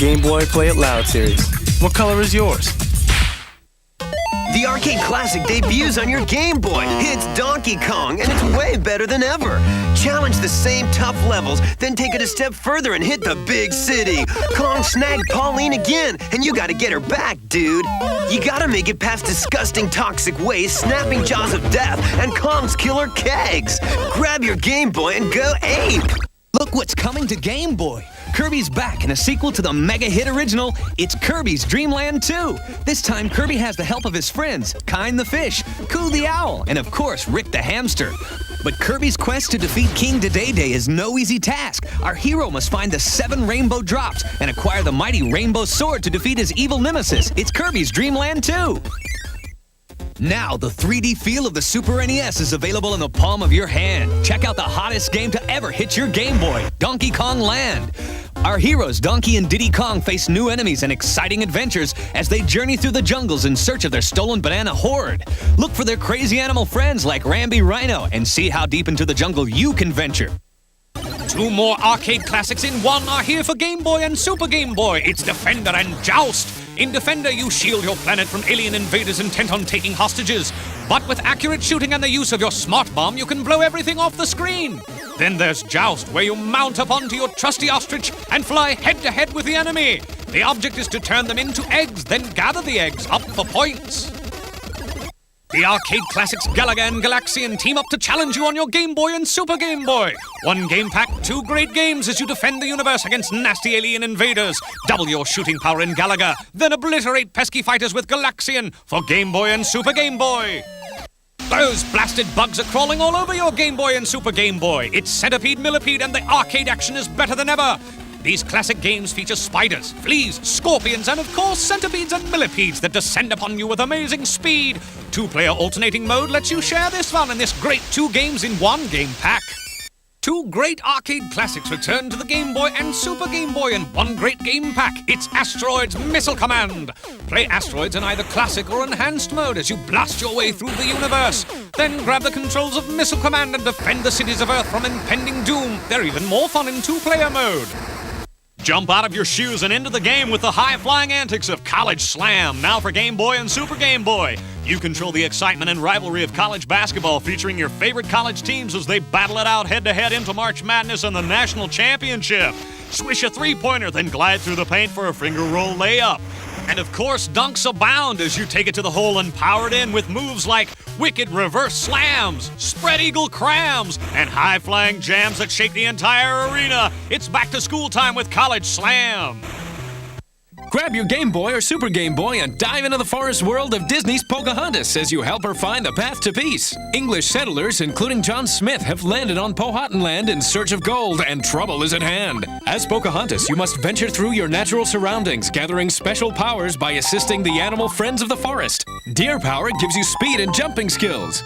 Game Boy Play It Loud series. What color is yours? The arcade classic debuts on your Game Boy. It's Donkey Kong, and it's way better than ever. Challenge the same tough levels, then take it a step further and hit the big city. Kong snagged Pauline again, and you gotta get her back, dude. You gotta make it past disgusting toxic waste, snapping jaws of death, and Kong's killer kegs. Grab your Game Boy and go ape. Look what's coming to Game Boy. Kirby's back in a sequel to the mega hit original. It's Kirby's Dream Land 2. This time, Kirby has the help of his friends, Kind the Fish, Coo the Owl, and of course, Rick the Hamster. But Kirby's quest to defeat King Dedede is no easy task. Our hero must find the 7 rainbow drops and acquire the mighty rainbow sword to defeat his evil nemesis. It's Kirby's Dream Land 2. Now, the 3D feel of the Super NES is available in the palm of your hand. Check out the hottest game to ever hit your Game Boy, Donkey Kong Land. Our heroes, Donkey and Diddy Kong, face new enemies and exciting adventures as they journey through the jungles in search of their stolen banana hoard. Look for their crazy animal friends like Rambi Rhino and see how deep into the jungle you can venture. 2 more arcade classics in one are here for Game Boy and Super Game Boy. It's Defender and Joust. In Defender, you shield your planet from alien invaders intent on taking hostages. But with accurate shooting and the use of your smart bomb, you can blow everything off the screen. Then there's Joust, where you mount up onto your trusty ostrich and fly head-to-head with the enemy. The object is to turn them into eggs, then gather the eggs up for points. The arcade classics Galaga and Galaxian team up to challenge you on your Game Boy and Super Game Boy. 1 game pack, 2 great games as you defend the universe against nasty alien invaders. Double your shooting power in Galaga, then obliterate pesky fighters with Galaxian for Game Boy and Super Game Boy. Those blasted bugs are crawling all over your Game Boy and Super Game Boy. It's Centipede, Millipede, and the arcade action is better than ever. These classic games feature spiders, fleas, scorpions, and of course centipedes and millipedes that descend upon you with amazing speed. 2-player alternating mode lets you share this fun in this great 2 games in 1 game pack. 2 great arcade classics return to the Game Boy and Super Game Boy in 1 great game pack. It's Asteroids Missile Command. Play Asteroids in either classic or enhanced mode as you blast your way through the universe. Then grab the controls of Missile Command and defend the cities of Earth from impending doom. They're even more fun in 2-player mode. Jump out of your shoes and into the game with the high-flying antics of College Slam, now for Game Boy and Super Game Boy. You control the excitement and rivalry of college basketball, featuring your favorite college teams as they battle it out head-to-head into March Madness and the National Championship. Swish a 3-pointer, then glide through the paint for a finger roll layup. And of course, dunks abound as you take it to the hole and power it in with moves like wicked reverse slams, spread eagle crams, and high-flying jams that shake the entire arena. It's back to school time with College Slam. Grab your Game Boy or Super Game Boy and dive into the forest world of Disney's Pocahontas as you help her find the path to peace. English settlers, including John Smith, have landed on Powhatan land in search of gold, and trouble is at hand. As Pocahontas, you must venture through your natural surroundings, gathering special powers by assisting the animal friends of the forest. Deer power gives you speed and jumping skills.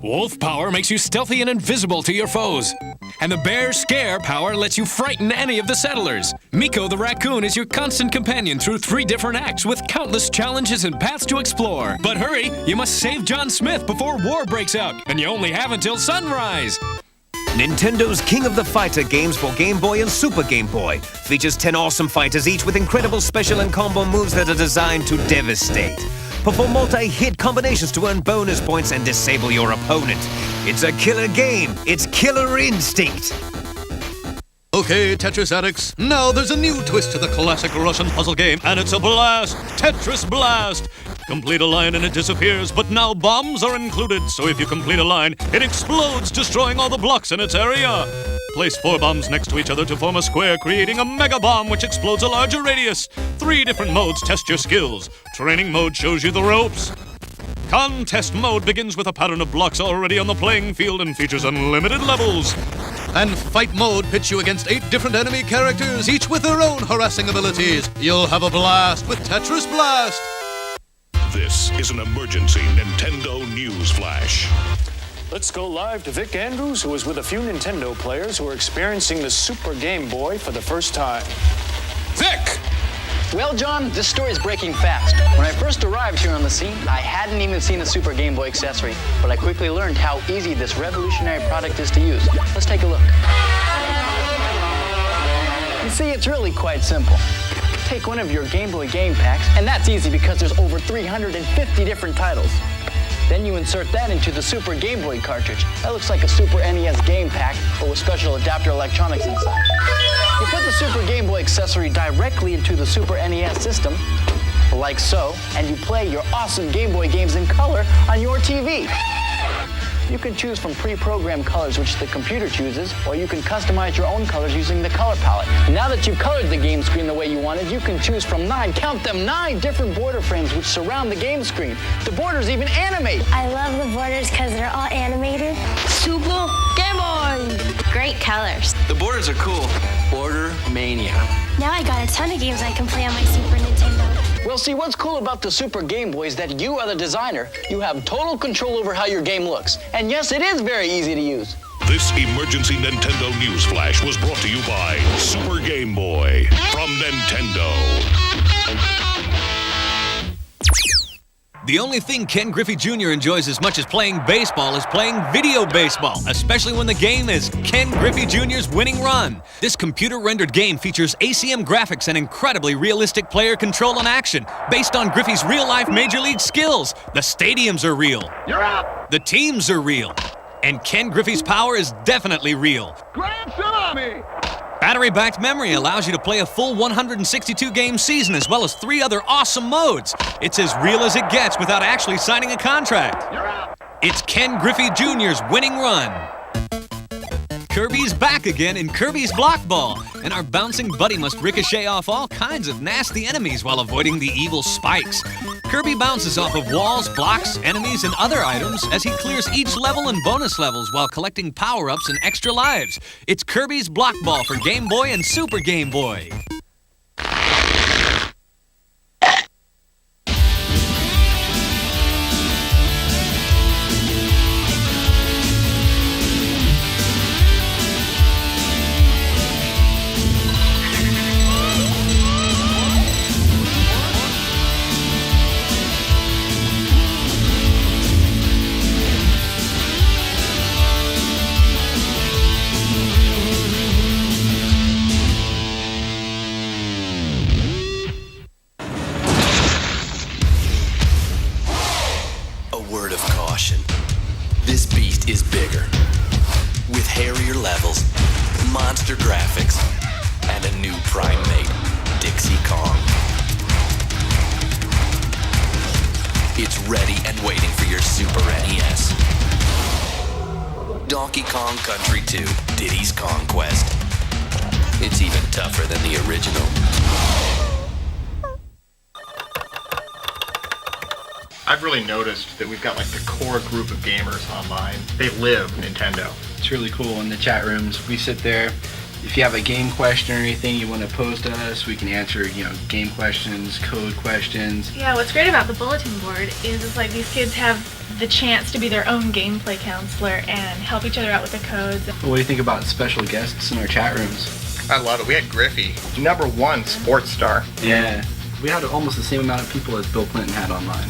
Wolf power makes you stealthy and invisible to your foes. And the bear scare power lets you frighten any of the settlers. Miko the raccoon is your constant companion through 3 different acts with countless challenges and paths to explore. But hurry, you must save John Smith before war breaks out, and you only have until sunrise. Nintendo's King of the Fighter games for Game Boy and Super Game Boy features 10 awesome fighters, each with incredible special and combo moves that are designed to devastate. Perform multi-hit combinations to earn bonus points and disable your opponent. It's a killer game. It's Killer Instinct. Okay, Tetris addicts, now there's a new twist to the classic Russian puzzle game, and it's a blast! Tetris Blast! Complete a line and it disappears, but now bombs are included, so if you complete a line, it explodes, destroying all the blocks in its area. Place 4 bombs next to each other to form a square, creating a mega bomb which explodes a larger radius. 3 different modes test your skills. Training mode shows you the ropes. Contest mode begins with a pattern of blocks already on the playing field and features unlimited levels. And fight mode pits you against 8 different enemy characters, each with their own harassing abilities. You'll have a blast with Tetris Blast! This is an emergency Nintendo news flash. Let's go live to Vic Andrews, who is with a few Nintendo players who are experiencing the Super Game Boy for the first time. Vic! Well, John, this story is breaking fast. When I first arrived here on the scene, I hadn't even seen a Super Game Boy accessory, but I quickly learned how easy this revolutionary product is to use. Let's take a look. You see, it's really quite simple. Take one of your Game Boy game packs, and that's easy because there's over 350 different titles. Then you insert that into the Super Game Boy cartridge. That looks like a Super NES game pack, but with special adapter electronics inside. You put the Super Game Boy accessory directly into the Super NES system, like so, and you play your awesome Game Boy games in color on your TV. You can choose from pre-programmed colors which the computer chooses, or you can customize your own colors using the color palette. Now that you've colored the game screen the way you wanted, you can choose from 9 different border frames which surround the game screen. The borders even animate. I love the borders because they're all animated. Super Game Boy! Great colors. The borders are cool. Border Mania. Now I got a ton of games I can play on my Super Nintendo. Well, see, what's cool about the Super Game Boy is that you are the designer. You have total control over how your game looks. And yes, it is very easy to use. This emergency Nintendo news flash was brought to you by Super Game Boy from Nintendo. The only thing Ken Griffey Jr. enjoys as much as playing baseball is playing video baseball, especially when the game is Ken Griffey Jr.'s Winning Run. This computer-rendered game features ACM graphics and incredibly realistic player control and action based on Griffey's real-life Major League skills. The stadiums are real. You're out. The teams are real. And Ken Griffey's power is definitely real. Grand Salami! Battery-backed memory allows you to play a full 162-game season as well as 3 other awesome modes. It's as real as it gets without actually signing a contract. You're out. It's Ken Griffey Jr.'s Winning Run. Kirby's back again in Kirby's Block Ball, and our bouncing buddy must ricochet off all kinds of nasty enemies while avoiding the evil spikes. Kirby bounces off of walls, blocks, enemies, and other items as he clears each level and bonus levels while collecting power-ups and extra lives. It's Kirby's Block Ball for Game Boy and Super Game Boy. Word of caution. This beast is bigger, with hairier levels, monster graphics, and a new prime mate, Dixie Kong. It's ready and waiting for your Super NES. Donkey Kong Country 2, Diddy's Conquest. It's even tougher than the original. I've really noticed that we've got like the core group of gamers online. They live Nintendo. It's really cool in the chat rooms. We sit there. If you have a game question or anything you want to pose to us, we can answer, game questions, code questions. Yeah, what's great about the bulletin board is it's like these kids have the chance to be their own gameplay counselor and help each other out with the codes. What do you think about special guests in our chat rooms? I love it. We had Griffey, #1 sports star. Yeah. We had almost the same amount of people as Bill Clinton had online.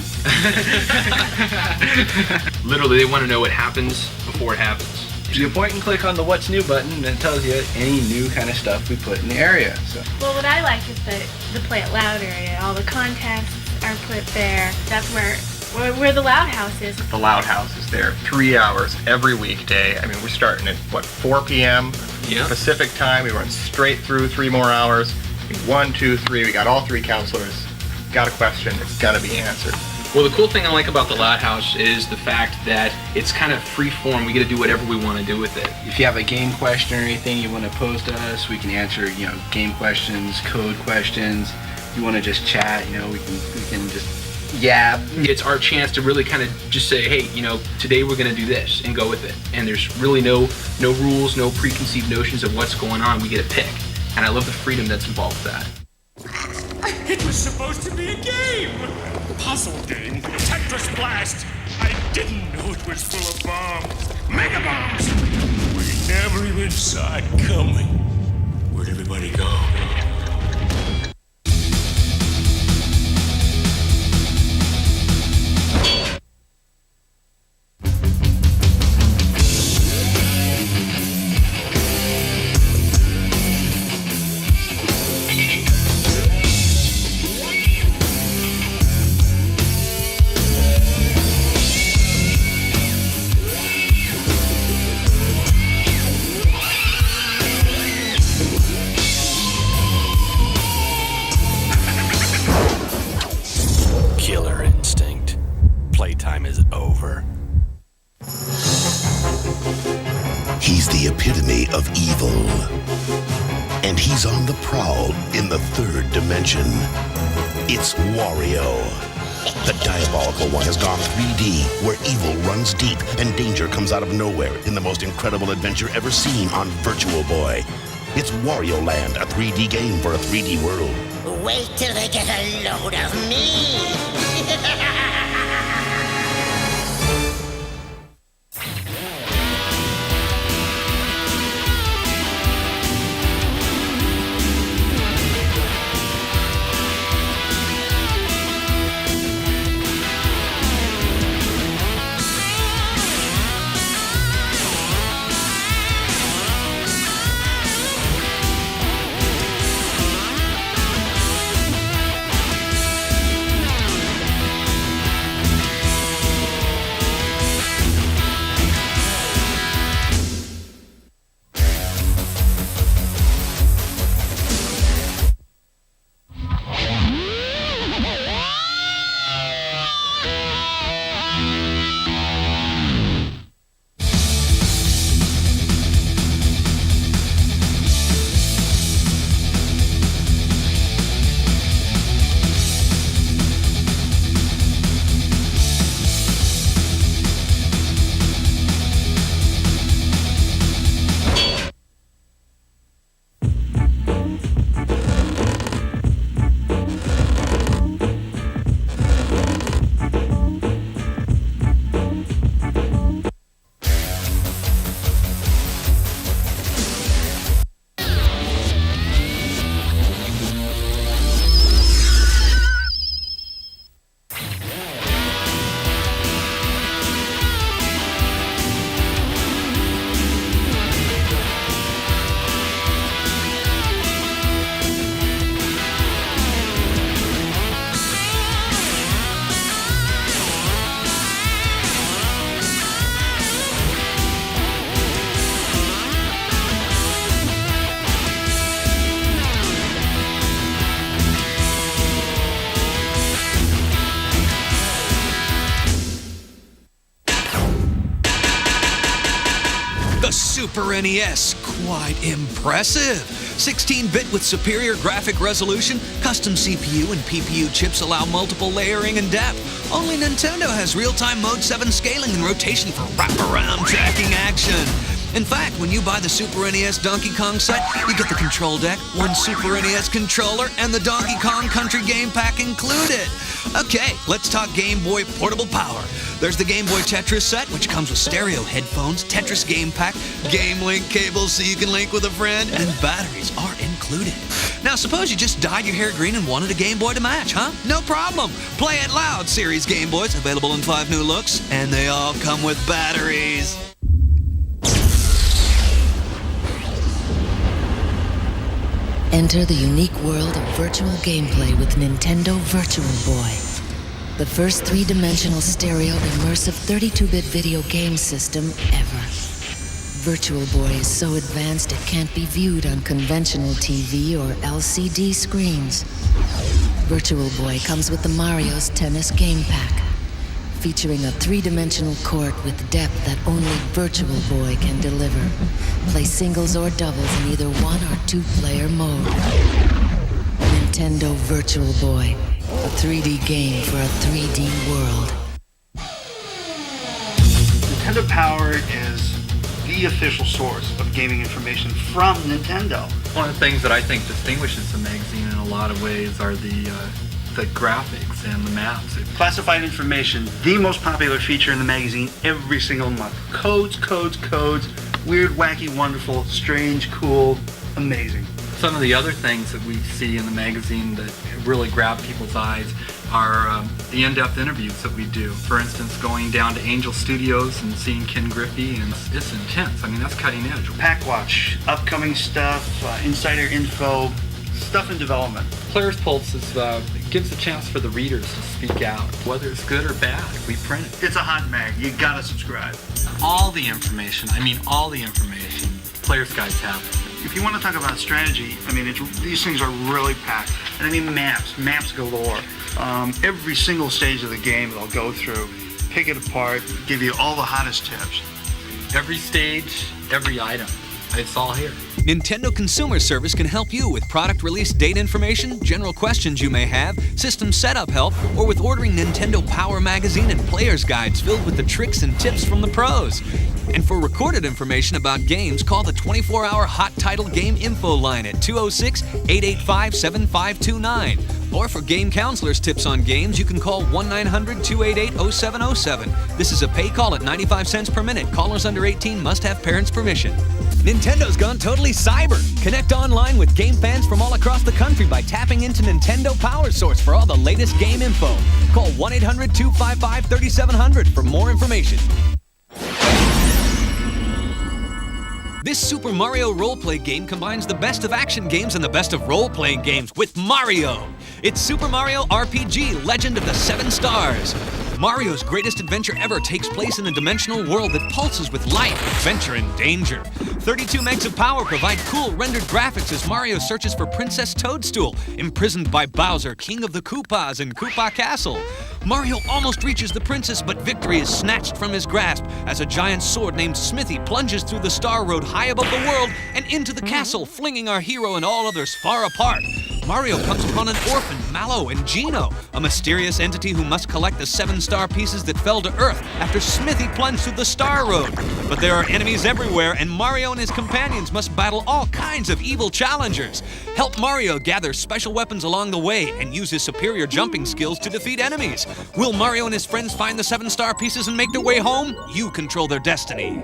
Literally, they want to know what happens before it happens. You point and click on the What's New button, and it tells you any new kind of stuff we put in the area. So. Well, what I like is the Play It Loud area. All the contests are put there. That's where the Loud House is. The Loud House is there 3 hours every weekday. I mean, we're starting at, 4 p.m. Pacific time. We run straight through 3 more hours. 1, 2, 3, we got all 3 counselors. Got a question, it's gotta be answered. Well, the cool thing I like about the Loud House is the fact that it's kind of free form. We get to do whatever we want to do with it. If you have a game question or anything you want to pose to us, we can answer, game questions, code questions. If you want to just chat, we can just yab. It's our chance to really kind of just say, hey, today we're going to do this and go with it. And there's really no rules, no preconceived notions of what's going on. We get to pick. And I love the freedom that's involved with that. It was supposed to be a game! Puzzle game? Tetris Blast! I didn't know it was full of bombs! Mega bombs! We never even saw it coming. Where'd everybody go? playtime is over. He's the epitome of evil. And he's on the prowl in the third dimension. It's Wario. The diabolical one has gone 3D, where evil runs deep and danger comes out of nowhere in the most incredible adventure ever seen on Virtual Boy. It's Wario Land, a 3D game for a 3D world. Wait till they get a load of me! The Super NES, quite impressive. 16-bit with superior graphic resolution, custom CPU and PPU chips allow multiple layering and depth. Only Nintendo has real-time Mode 7 scaling and rotation for wraparound tracking action. In fact, when you buy the Super NES Donkey Kong set, you get the control deck, one Super NES controller, and the Donkey Kong Country Game Pack included. Okay, let's talk Game Boy portable power. There's the Game Boy Tetris set, which comes with stereo headphones, Tetris Game Pack, Game Link cables so you can link with a friend, and batteries are included. Now, suppose you just dyed your hair green and wanted a Game Boy to match, huh? No problem. Play It Loud series Game Boys, available in 5 new looks, and they all come with batteries. Enter the unique world of virtual gameplay with Nintendo Virtual Boy. The first three-dimensional stereo immersive 32-bit video game system ever. Virtual Boy is so advanced it can't be viewed on conventional TV or LCD screens. Virtual Boy comes with the Mario's Tennis Game Pack, featuring a three-dimensional court with depth that only Virtual Boy can deliver. Play singles or doubles in either one or two-player mode. Nintendo Virtual Boy, a 3D game for a 3D world. Nintendo Power is the official source of gaming information from Nintendo. One of the things that I think distinguishes the magazine in a lot of ways are the graphics and the maps. Classified information, the most popular feature in the magazine every single month. Codes, codes, codes, weird, wacky, wonderful, strange, cool, amazing. Some of the other things that we see in the magazine that really grab people's eyes are the in-depth interviews that we do. For instance, going down to Angel Studios and seeing Ken Griffey, and it's intense. I mean, that's cutting edge. Pack Watch, upcoming stuff, insider info, stuff in development. Player's Pulse gives a chance for the readers to speak out. Whether it's good or bad, we print it. It's a hot mag. You gotta subscribe. All the information, all the information, Player's Guides have. If you want to talk about strategy, these things are really packed. And maps galore. Every single stage of the game they'll go through. pick it apart, give you all the hottest tips. Every stage, every item. It's all here. Nintendo Consumer Service can help you with product release date information, general questions you may have, system setup help, or with ordering Nintendo Power Magazine and player's guides filled with the tricks and tips from the pros. And for recorded information about games, call the 24-hour Hot Title Game Info line at 206-885-7529. Or for game counselors' tips on games, you can call 1-900-288-0707. This is a pay call at 95 cents per minute. Callers under 18 must have parents' permission. Nintendo's gone totally cyber. Connect online with game fans from all across the country by tapping into Nintendo Power Source for all the latest game info. Call 1-800-255-3700 for more information. This Super Mario role-play game combines the best of action games and the best of role-playing games with Mario. It's Super Mario RPG, Legend of the Seven Stars. Mario's greatest adventure ever takes place in a dimensional world that pulses with life, adventure, and danger. 32 megs of power provide cool rendered graphics as Mario searches for Princess Toadstool, imprisoned by Bowser, King of the Koopas, in Koopa Castle. Mario almost reaches the princess, but victory is snatched from his grasp as a giant sword named Smithy plunges through the Star Road high above the world and into the castle, flinging our hero and all others far apart. Mario comes upon an orphan, Mallow, and Gino, a mysterious entity who must collect the 7 star pieces that fell to Earth after Smithy plunged through the Star Road. But there are enemies everywhere, and Mario and his companions must battle all kinds of evil challengers. Help Mario gather special weapons along the way and use his superior jumping skills to defeat enemies. Will Mario and his friends find the 7 star pieces and make their way home? You control their destiny.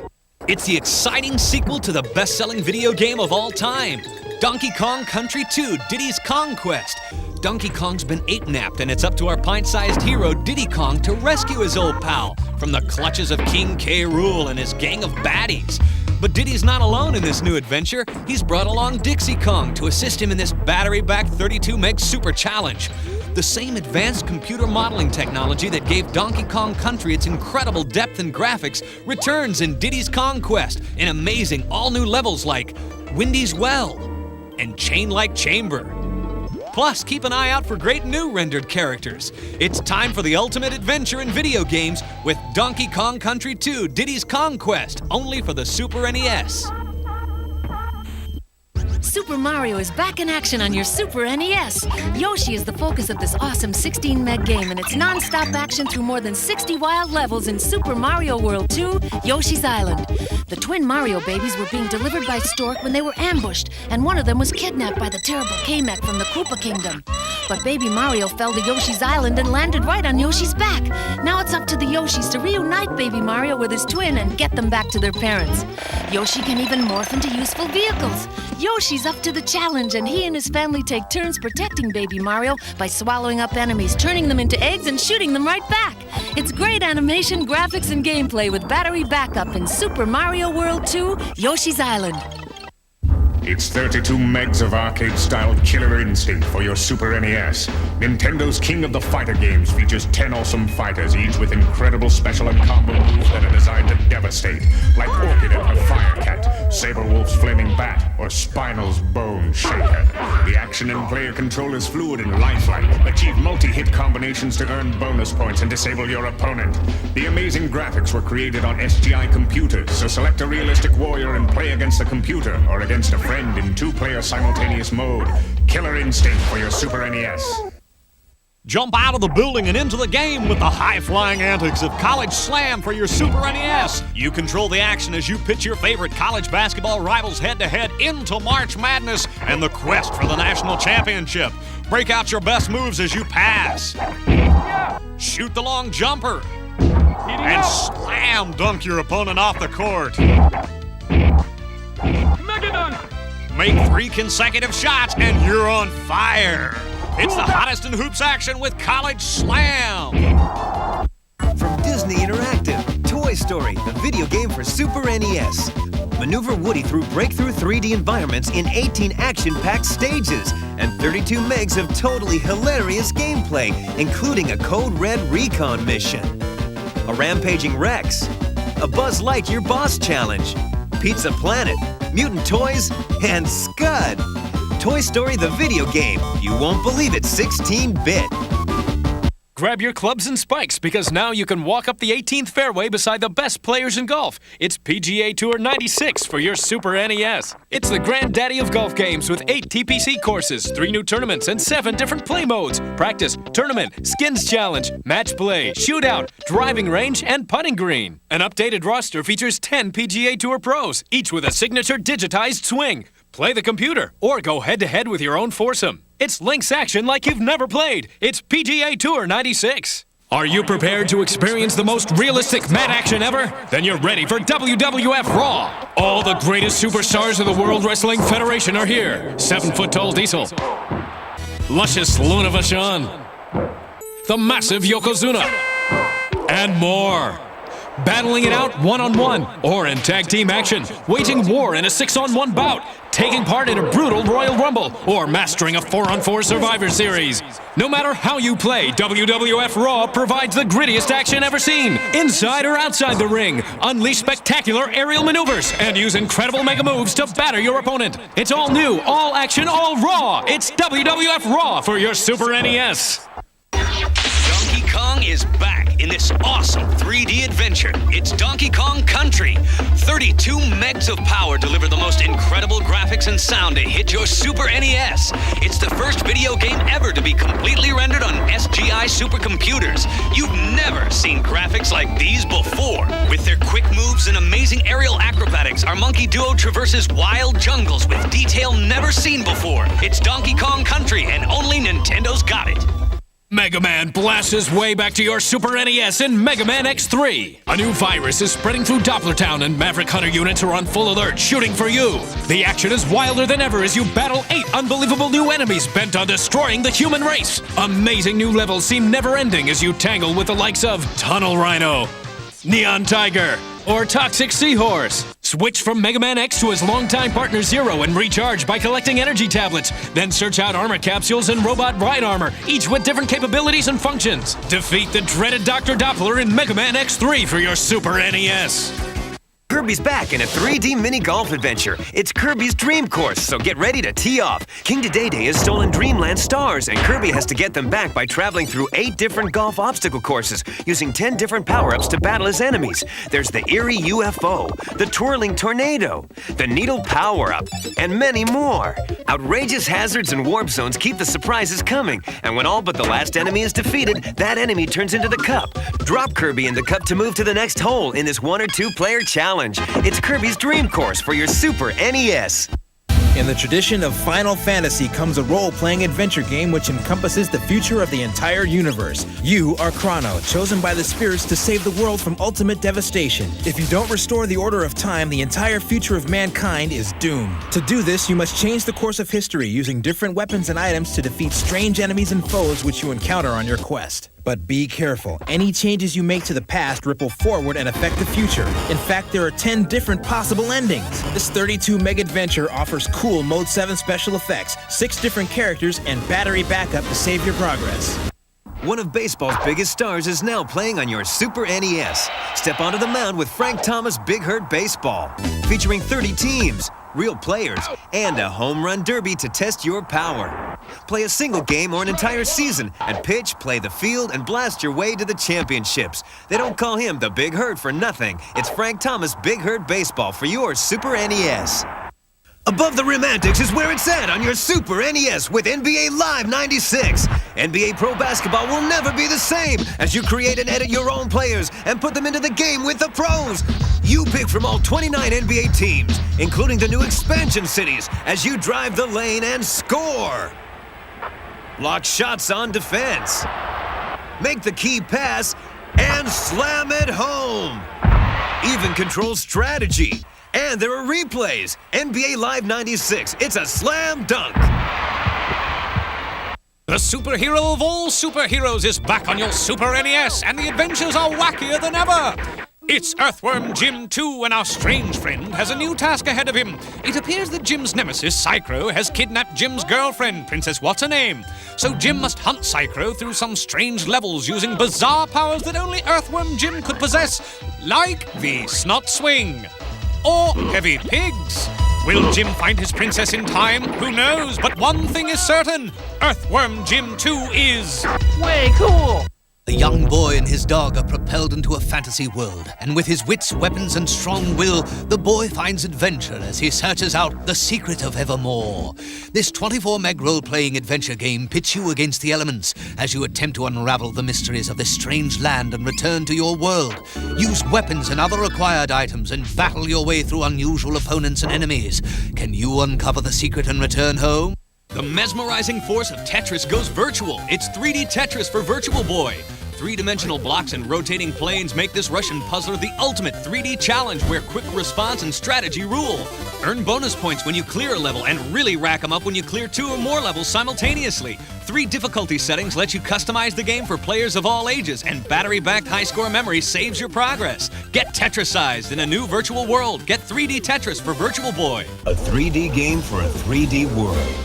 It's the exciting sequel to the best-selling video game of all time, Donkey Kong Country 2, Diddy's Kong Quest. Donkey Kong's been ape-napped, and it's up to our pint-sized hero, Diddy Kong, to rescue his old pal from the clutches of King K. Rool and his gang of baddies. But Diddy's not alone in this new adventure. He's brought along Dixie Kong to assist him in this battery-backed 32 meg super challenge. The same advanced computer modeling technology that gave Donkey Kong Country its incredible depth and graphics returns in Diddy's Kong Quest in amazing all-new levels like Windy's Well and Chain-like Chamber. Plus, keep an eye out for great new rendered characters. It's time for the ultimate adventure in video games with Donkey Kong Country 2, Diddy's Kong Quest, only for the Super NES. Super Mario is back in action on your Super NES. Yoshi is the focus of this awesome 16 meg game, and it's non-stop action through more than 60 wild levels in Super Mario World 2, Yoshi's Island. The twin Mario babies were being delivered by Stork when they were ambushed, and one of them was kidnapped by the terrible Kamek from the Koopa Kingdom. But baby Mario fell to Yoshi's Island and landed right on Yoshi's back. Now it's up to the Yoshis to reunite baby Mario with his twin and get them back to their parents. Yoshi can even morph into useful vehicles. Yoshi's up to the challenge, and he and his family take turns protecting baby Mario by swallowing up enemies, turning them into eggs, and shooting them right back. It's great animation, graphics, and gameplay with battery backup in Super Mario World 2, Yoshi's Island. It's 32 megs of arcade-style killer instinct for your Super NES. Nintendo's King of the Fighter games features 10 awesome fighters, each with incredible special and combo moves that are designed to devastate, like Orchid and her Fire Cat, Saberwolf's Flaming Bat, or Spinal's Bone Shaker. The action and player control is fluid and lifelike. Achieve multi-hit combinations to earn bonus points and disable your opponent. The amazing graphics were created on SGI computers, so select a realistic warrior and play against the computer or against a friend in 2-player simultaneous mode. Killer instinct for your Super NES. Jump out of the building and into the game with the high-flying antics of College Slam for your Super NES. You control the action as you pitch your favorite college basketball rivals head-to-head into March Madness and the quest for the national championship. Break out your best moves as you pass. Shoot the long jumper. And slam dunk your opponent off the court. Make 3 consecutive shots and you're on fire. It's the hottest in hoops action with College Slam. From Disney Interactive, Toy Story, the video game for Super NES. Maneuver Woody through breakthrough 3D environments in 18 action-packed stages and 32 megs of totally hilarious gameplay, including a Code Red recon mission, a rampaging Rex, a Buzz Lightyear boss challenge, Pizza Planet, Mutant Toys, and Scud. Toy Story the video game. You won't believe it's 16-bit. grab your clubs and spikes because now you can walk up the 18th fairway beside the best players in golf. It's PGA Tour 96 for your Super NES. It's the granddaddy of golf games with 8 TPC courses, 3 new tournaments, and 7 different play modes. Practice, tournament, skins challenge, match play, shootout, driving range, and putting green. An updated roster features 10 PGA Tour pros, each with a signature digitized swing. Play the computer or go head-to-head with your own foursome. It's links action like you've never played. It's PGA Tour 96. Are you prepared to experience the most realistic mat action ever? Then you're ready for WWF Raw. All the greatest superstars of the World Wrestling Federation are here. 7-foot-tall Diesel, luscious Luna Vachon, the massive Yokozuna, and more. Battling it out one-on-one or in tag team action, waging war in a 6-on-1 bout, taking part in a brutal Royal Rumble, or mastering a 4-on-4 Survivor Series. No matter how you play, WWF Raw provides the grittiest action ever seen. Inside or outside the ring, unleash spectacular aerial maneuvers and use incredible mega moves to batter your opponent. It's all new, all action, all raw. It's WWF Raw for your Super NES. Donkey Kong is back in this awesome 3D adventure. It's Donkey Kong Country. 32 megs of power deliver the most incredible graphics and sound to hit your Super NES. It's the first video game ever to be completely rendered on SGI supercomputers. You've never seen graphics like these before. With their quick moves and amazing aerial acrobatics, our monkey duo traverses wild jungles with detail never seen before. It's Donkey Kong Country, and only Nintendo's got it. Mega Man blasts his way back to your Super NES in Mega Man X3. A new virus is spreading through Doppler Town and Maverick Hunter units are on full alert, shooting for you. The action is wilder than ever as you battle 8 unbelievable new enemies bent on destroying the human race. Amazing new levels seem never-ending as you tangle with the likes of Tunnel Rhino, Neon Tiger, or Toxic Seahorse. Switch from Mega Man X to his longtime partner Zero and recharge by collecting energy tablets. Then search out armor capsules and robot ride armor, each with different capabilities and functions. Defeat the dreaded Dr. Doppler in Mega Man X3 for your Super NES. Kirby's back in a 3D mini golf adventure. It's Kirby's Dream Course, so get ready to tee off. King Dedede has stolen Dreamland stars, and Kirby has to get them back by traveling through 8 different golf obstacle courses, using 10 different power-ups to battle his enemies. There's the Eerie UFO, the Twirling Tornado, the Needle Power-Up, and many more. Outrageous hazards and warp zones keep the surprises coming, and when all but the last enemy is defeated, that enemy turns into the cup. Drop Kirby in the cup to move to the next hole in this 1 or 2 player challenge. It's Kirby's Dream Course for your Super NES. In the tradition of Final Fantasy comes a role-playing adventure game which encompasses the future of the entire universe. You are Chrono, chosen by the spirits to save the world from ultimate devastation. If you don't restore the order of time, the entire future of mankind is doomed. To do this, you must change the course of history using different weapons and items to defeat strange enemies and foes which you encounter on your quest. But be careful. Any changes you make to the past ripple forward and affect the future. In fact, there are 10 different possible endings. This 32 meg adventure offers cool Mode 7 special effects, 6 different characters, and battery backup to save your progress. One of baseball's biggest stars is now playing on your Super NES. Step onto the mound with Frank Thomas Big Hurt Baseball, featuring 30 teams, real players, and a home run derby to test your power. Play a single game or an entire season and pitch, play the field, and blast your way to the championships. They don't call him the Big Hurt for nothing. It's Frank Thomas Big Hurt Baseball for your Super NES. Above the Rim Antics is where it's at on your Super NES with NBA Live 96. NBA Pro Basketball will never be the same as you create and edit your own players and put them into the game with the pros. You pick from all 29 NBA teams, including the new expansion cities, as you drive the lane and score. Block shots on defense. Make the key pass and slam it home. Even control strategy. And there are replays. NBA Live 96. It's a slam dunk. The superhero of all superheroes is back on your Super NES, and the adventures are wackier than ever. It's Earthworm Jim 2, and our strange friend has a new task ahead of him. It appears that Jim's nemesis, Psychro, has kidnapped Jim's girlfriend, Princess What's-Her-Name. So Jim must hunt Psychro through some strange levels using bizarre powers that only Earthworm Jim could possess, like the Snot Swing. Or heavy pigs. Will Jim find his princess in time? Who knows? But one thing is certain. Earthworm Jim 2 is... way cool! The young boy and his dog are propelled into a fantasy world, and with his wits, weapons, and strong will, the boy finds adventure as he searches out the secret of evermore. This 24-meg role-playing adventure game pits you against the elements as you attempt to unravel the mysteries of this strange land and return to your world. Use weapons and other acquired items and battle your way through unusual opponents and enemies. Can you uncover the secret and return home? The mesmerizing force of Tetris goes virtual. It's 3D Tetris for Virtual Boy. Three-dimensional blocks and rotating planes make this Russian puzzler the ultimate 3D challenge where quick response and strategy rule. Earn bonus points when you clear a level and really rack them up when you clear 2 or more levels simultaneously. 3 difficulty settings let you customize the game for players of all ages, and battery-backed high-score memory saves your progress. Get Tetrisized in a new virtual world. Get 3D Tetris for Virtual Boy. A 3D game for a 3D world.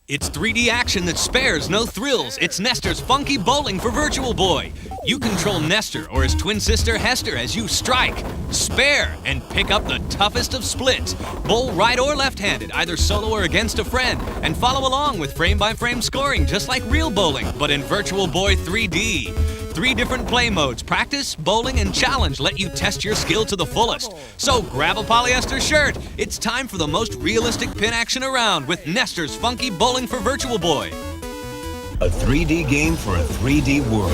It's 3D action that spares no thrills. It's Nestor's Funky Bowling for Virtual Boy. You control Nestor or his twin sister Hester as you strike, spare, and pick up the toughest of splits. Bowl right or left-handed, either solo or against a friend, and follow along with frame-by-frame scoring just like real bowling, but in Virtual Boy 3D. 3 different play modes, practice, bowling, and challenge let you test your skill to the fullest. So grab a polyester shirt. It's time for the most realistic pin action around with Nestor's Funky Bowling for Virtual Boy. A 3D game for a 3D world.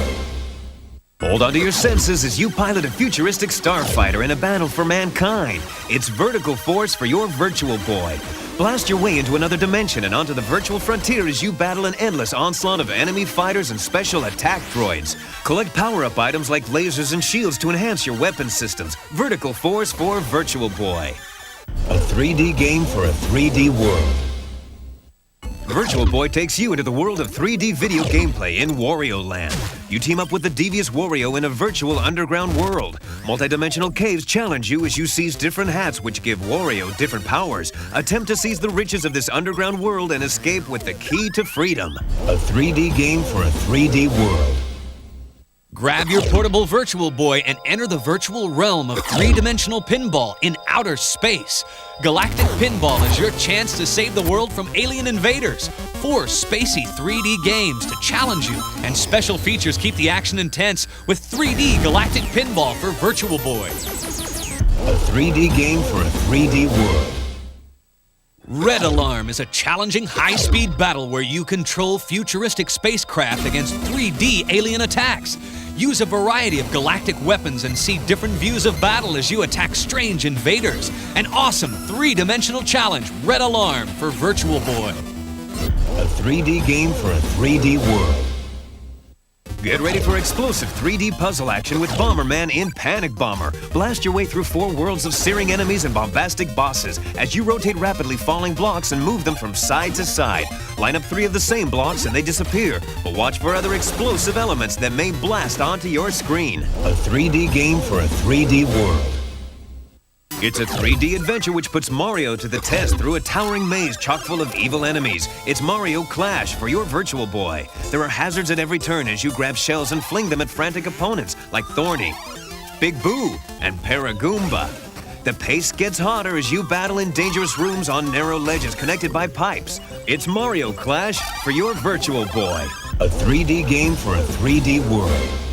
Hold on to your senses as you pilot a futuristic starfighter in a battle for mankind. It's vertical force for your Virtual Boy. Blast your way into another dimension and onto the virtual frontier as you battle an endless onslaught of enemy fighters and special attack droids. Collect power-up items like lasers and shields to enhance your weapon systems. Vertical force for Virtual Boy. A 3D game for a 3D world. Virtual Boy takes you into the world of 3D video gameplay in Wario Land. You team up with the devious Wario in a virtual underground world. Multidimensional caves challenge you as you seize different hats which give Wario different powers. Attempt to seize the riches of this underground world and escape with the key to freedom. A 3D game for a 3D world. Grab your portable Virtual Boy and enter the virtual realm of 3-dimensional pinball in outer space. Galactic Pinball is your chance to save the world from alien invaders. 4 spacey 3D games to challenge you, and special features keep the action intense with 3D Galactic Pinball for Virtual Boy. A 3D game for a 3D world. Red Alarm is a challenging high-speed battle where you control futuristic spacecraft against 3D alien attacks. Use a variety of galactic weapons and see different views of battle as you attack strange invaders. An awesome 3-dimensional challenge, Red Alarm for Virtual Boy. A 3D game for a 3D world. Get ready for explosive 3D puzzle action with Bomberman in Panic Bomber. Blast your way through 4 worlds of searing enemies and bombastic bosses as you rotate rapidly falling blocks and move them from side to side. Line up 3 of the same blocks and they disappear, but watch for other explosive elements that may blast onto your screen. A 3D game for a 3D world. It's a 3D adventure which puts Mario to the test through a towering maze chock full of evil enemies. It's Mario Clash for your Virtual Boy. There are hazards at every turn as you grab shells and fling them at frantic opponents like Thorny, Big Boo, and Paragoomba. The pace gets hotter as you battle in dangerous rooms on narrow ledges connected by pipes. It's Mario Clash for your Virtual Boy. A 3D game for a 3D world.